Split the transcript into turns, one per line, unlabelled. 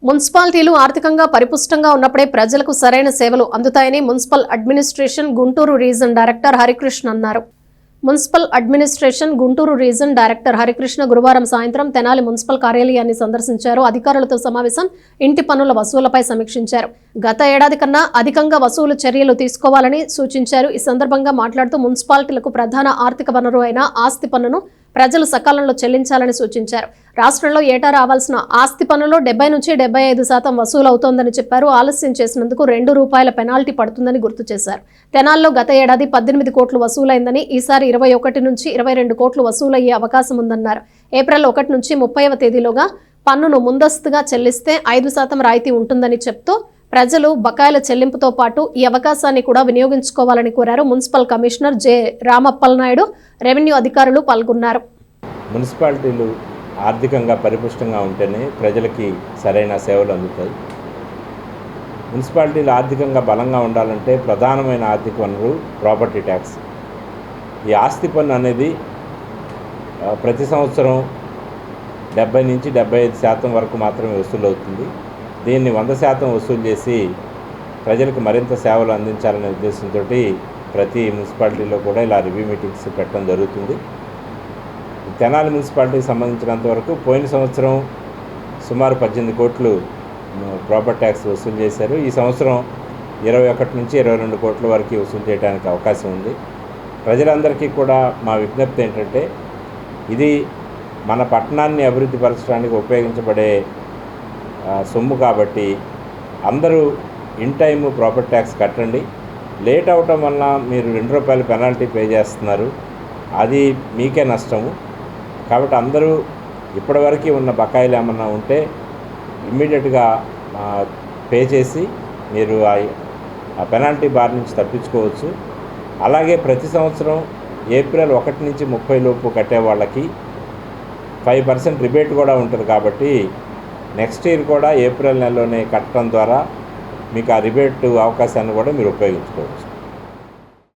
మున్సిపాలిటీలు ఆర్థికంగా పరిపుష్టంగా ఉన్నప్పుడే ప్రజలకు సరైన సేవలు అందుతాయని municipal administration Guntur region director Harikrishna అన్నారు. Municipal administration Guntur region director Harikrishna గురువారం సాయంత్రం తెనాలి మున్సిపల్ కార్యాలయాన్ని సందర్శించారు. అధికారులతో సమావేశం, ఇంటి పన్నుల వసూళ్లపై సమీక్షించారు. గత ఏడాది కన్నా అధికంగా వసూలు చర్యలు తీసుకోవాలని సూచించారు. ఈ సందర్భంగా మాట్లాడుతూ మున్సిపాలిటీలకు ప్రధాన ఆర్థిక వనరు అయిన ఆస్తి పన్నును ప్రజలు సకాలంలో చెల్లించాలని సూచించారు. రాష్ట్రంలో ఏటా రావాల్సిన ఆస్తి పన్నులో 70 నుంచి 75% వసూలు అవుతోందని చెప్పారు. ఆలస్యం చేసినందుకు ₹2 పెనాల్టీ పడుతుందని గుర్తు చేశారు. తెనాల్లో గత ఏడాది 18 కోట్లు వసూలైందని, ఈసారి 21 నుంచి 22 కోట్లు వసూలయ్యే అవకాశం ఉందన్నారు. ఏప్రిల్ 1 నుంచి 30వ తేదీలోగా పన్నును ముందస్తుగా చెల్లిస్తే 5% రాయితీ ఉంటుందని చెప్తూ ప్రజలు బకాయిల చెల్లింపుతో పాటు ఈ అవకాశాన్ని కూడా వినియోగించుకోవాలని కోరారు. మున్సిపల్ కమిషనర్ జె రామప్పలనాయుడు, రెవెన్యూ అధికారులు పాల్గొన్నారు.
మున్సిపాలిటీలు ఆర్థికంగా పరిపుష్టంగా ఉంటేనే ప్రజలకి సరైన సేవలు అందుతాయి. మున్సిపాలిటీలు ఆర్థికంగా బలంగా ఉండాలంటే ప్రధానమైన ఆర్థిక వనరు ప్రాపర్టీ ట్యాక్స్. ఈ ఆస్తి పన్ను అనేది ప్రతి సంవత్సరం 70 నుంచి 75% వరకు మాత్రమే వసూలు అవుతుంది. దీన్ని 100% వసూలు చేసి ప్రజలకు మరింత సేవలు అందించాలనే ఉద్దేశంతో ప్రతి మున్సిపాలిటీలో కూడా ఇలా రివ్యూ మీటింగ్స్ పెట్టడం జరుగుతుంది. తెనాలి మున్సిపాలిటీకి సంబంధించినంతవరకు పోయిన సంవత్సరం సుమారు 18 కోట్లు ప్రాపర్టీ ట్యాక్స్ వసూలు చేశారు. ఈ సంవత్సరం 21 నుంచి 22 కోట్ల వరకు వసూలు చేయడానికి అవకాశం ఉంది. ప్రజలందరికీ కూడా మా విజ్ఞప్తి ఏంటంటే, ఇది మన పట్టణాన్ని అభివృద్ధి పరచడానికి ఉపయోగించబడే సొమ్ము కాబట్టి అందరూ ఇన్ టైమ్ ప్రాపర్టీ ట్యాక్స్ కట్టండి. లేట్ అవటం వల్ల మీరు ₹2 పెనాల్టీ పే చేస్తున్నారు, అది మీకే నష్టము. కాబట్టి అందరూ ఇప్పటివరకు ఉన్న బకాయిలు ఏమన్నా ఉంటే ఇమ్మీడియట్గా పే చేసి మీరు ఆ పెనాల్టీ బార్ నుంచి తప్పించుకోవచ్చు. అలాగే ప్రతి సంవత్సరం ఏప్రిల్ 1 నుంచి 30 లోపు కట్టే వాళ్ళకి 5% రిబేట్ కూడా ఉంటుంది. కాబట్టి నెక్స్ట్ ఇయర్ కూడా ఏప్రిల్ నెలలోనే కట్టడం ద్వారా మీకు ఆ రిబేట్ అవకాశాన్ని కూడా మీరు ఉపయోగించుకోవచ్చు.